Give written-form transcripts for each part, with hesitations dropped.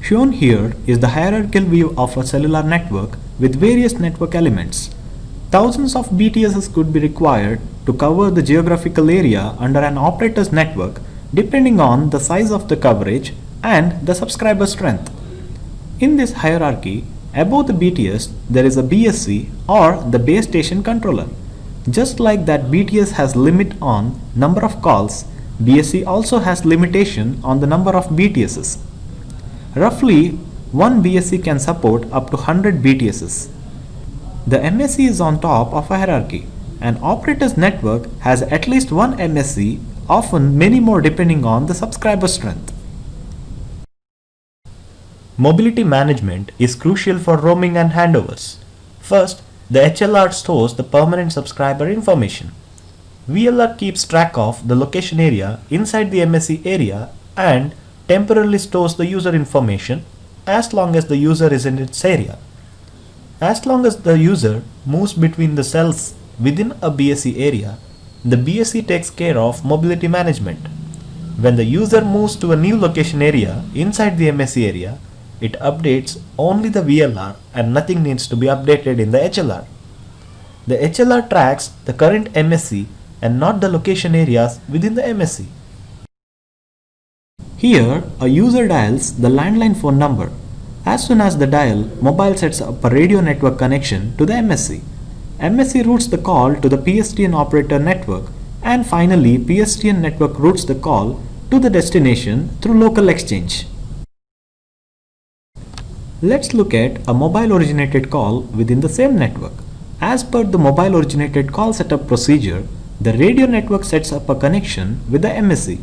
Shown here is the hierarchical view of a cellular network with various network elements. Thousands of BTSs could be required to cover the geographical area under an operator's network depending on the size of the coverage and the subscriber strength. In this hierarchy, above the BTS there is a BSC or the base station controller. Just like that BTS has limit on number of calls, BSC also has limitation on the number of BTSs. Roughly, one BSC can support up to 100 BTSs. The MSC is on top of a hierarchy. An operator's network has at least one MSC, often many more depending on the subscriber strength. Mobility management is crucial for roaming and handovers. First, the HLR stores the permanent subscriber information. VLR keeps track of the location area inside the MSC area and temporarily stores the user information as long as the user is in its area. As long as the user moves between the cells within a BSC area, the BSC takes care of mobility management. When the user moves to a new location area inside the MSC area, it updates only the VLR and nothing needs to be updated in the HLR. The HLR tracks the current MSC and not the location areas within the MSC. Here, a user dials the landline phone number. As soon as the dial, mobile sets up a radio network connection to the MSC. MSC routes the call to the PSTN operator network, and finally PSTN network routes the call to the destination through local exchange. Let's look at a mobile originated call within the same network. As per the mobile originated call setup procedure, the radio network sets up a connection with the MSC.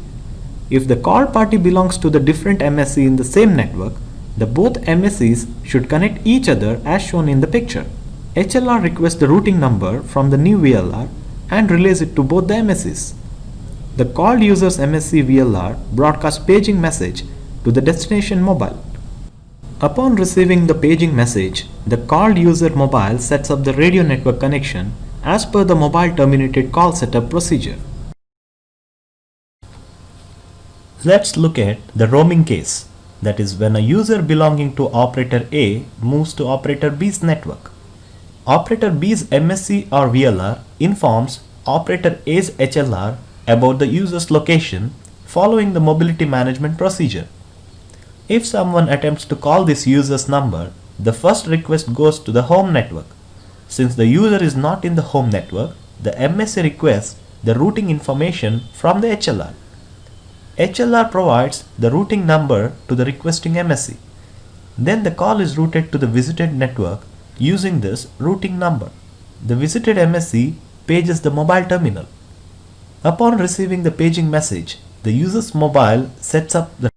If the call party belongs to the different MSC in the same network, the both MSCs should connect each other as shown in the picture. HLR requests the routing number from the new VLR and relays it to both the MSCs. The called user's MSC VLR broadcasts paging message to the destination mobile. Upon receiving the paging message, the called user mobile sets up the radio network connection as per the mobile terminated call setup procedure. Let's look at the roaming case, that is when a user belonging to operator A moves to operator B's network. Operator B's MSC or VLR informs operator A's HLR about the user's location following the mobility management procedure. If someone attempts to call this user's number, the first request goes to the home network. Since the user is not in the home network, the MSC requests the routing information from the HLR. HLR provides the routing number to the requesting MSC. Then the call is routed to the visited network using this routing number. The visited MSC pages the mobile terminal. Upon receiving the paging message, the user's mobile sets up the